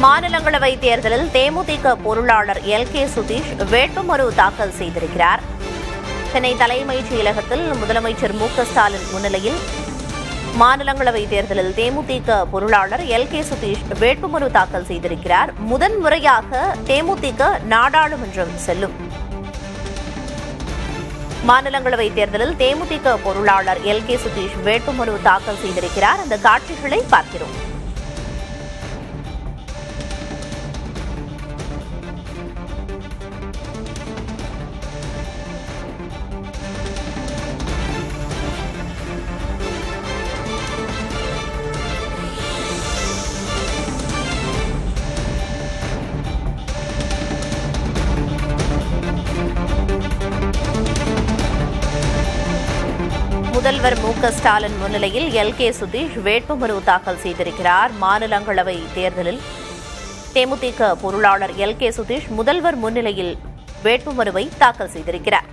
மாநிலங்களவை தேர்தலில் தேமுதிக பொருளாளர் எல்.கே. சுதீஷ் வேட்புமனு தாக்கல் செய்திருக்கிறார். சென்னை தலைமைச் செயலகத்தில் முதலமைச்சர் மு.க.ஸ்டாலின் முன்னிலையில் மாநிலங்களவை தேர்தலில் தேமுதிக பொருளாளர் எல்.கே. சுதீஷ் வேட்புமனு தாக்கல் செய்திருக்கிறார். முதன்முறையாக தேமுதிக நாடாளுமன்றம் செல்லும். மாநிலங்களவை தேர்தலில் தேமுதிக பொருளாளர் எல்.கே. சுதீஷ் வேட்புமனு தாக்கல் செய்திருக்கிறார். அந்த காட்சிகளை பார்க்கிறோம். முதல்வர் மு.க.ஸ்டாலின் முன்னிலையில் எல்.கே. சுதீஷ் வேட்புமனு தாக்கல் செய்திருக்கிறார். மாநிலங்களவை தேர்தலில் தேமுதிக பொருளாளர் எல்.கே. சுதீஷ் முதல்வர் முன்னிலையில் வேட்புமனுவை தாக்கல் செய்திருக்கிறார்.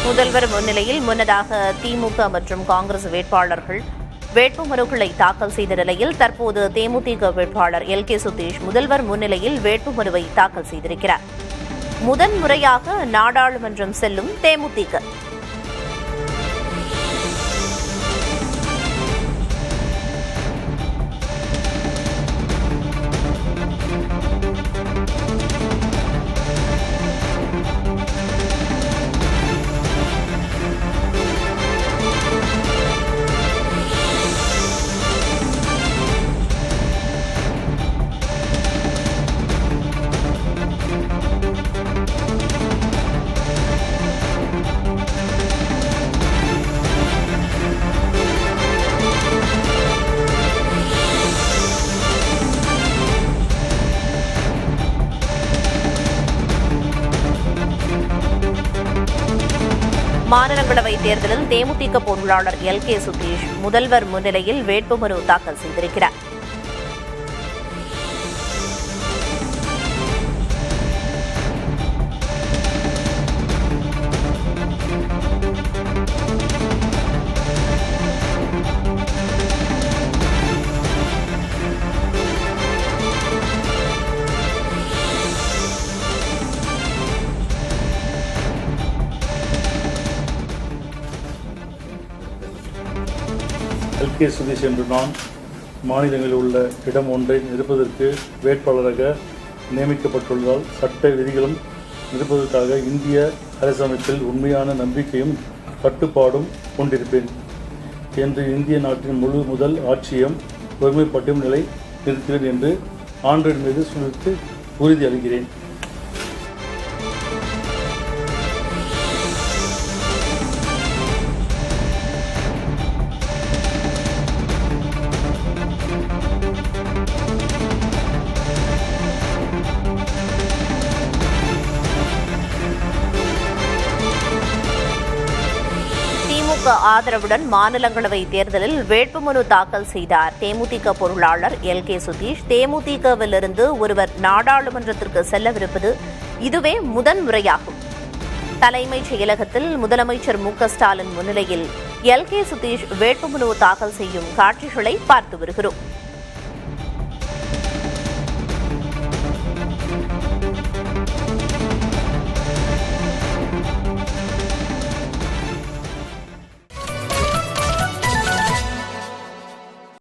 முதல்வர் முன்னிலையில் முன்னதாக திமுக மற்றும் காங்கிரஸ் வேட்பாளர்கள் வேட்புமனுக்களை தாக்கல் செய்த நிலையில் தற்போது தேமுதிக வேட்பாளர் எல்.கே. சுதீஷ் முதல்வர் முன்னிலையில் வேட்புமனுவை தாக்கல் செய்திருக்கிறார். முதன்முறையாக நாடாளுமன்றம் செல்லும் தேமுதிக. மாநிலங்களவை தேர்தலில் தேமுதிக பொருளாளர் எல்.கே. சுதீஷ் முதல்வர் முன்னிலையில் வேட்புமனு தாக்கல் செய்திருக்கிறார். எல்.கே. சுதீஷ் என்று நான் மாநிலங்களில் உள்ள இடம் ஒன்றை நிரப்புவதற்கு வேட்பாளராக நியமிக்கப்பட்டுள்ளதால் சட்ட விதிகளும் நிரப்புவதற்காக இந்திய அரசமைப்பில் உண்மையான நம்பிக்கையும் கட்டுப்பாடும் கொண்டிருப்பேன் என்று இந்திய நாட்டின் முழு முதல் ஆட்சியம் ஒருமைப்பாட்டையும் நிலை நிறுத்துவேன் என்று ஆண்டவர் மீது சொல்லித்து உறுதி அளிக்கிறேன். திமுக ஆதரவுடன் மாநிலங்களவை தேர்தலில் வேட்புமனு தாக்கல் செய்தார் தேமுதிக பொருளாளர் எல்.கே. சுதீஷ். தேமுதிகவிலிருந்து ஒருவர் நாடாளுமன்றத்திற்கு செல்லவிருப்பது இதுவே முதன்முறையாகும். தலைமைச் செயலகத்தில் முதலமைச்சர் மு.க.ஸ்டாலின் முன்னிலையில் எல்.கே. சுதீஷ் வேட்புமனு தாக்கல் செய்யும் காட்சிகளை பார்த்து வருகிறோம்.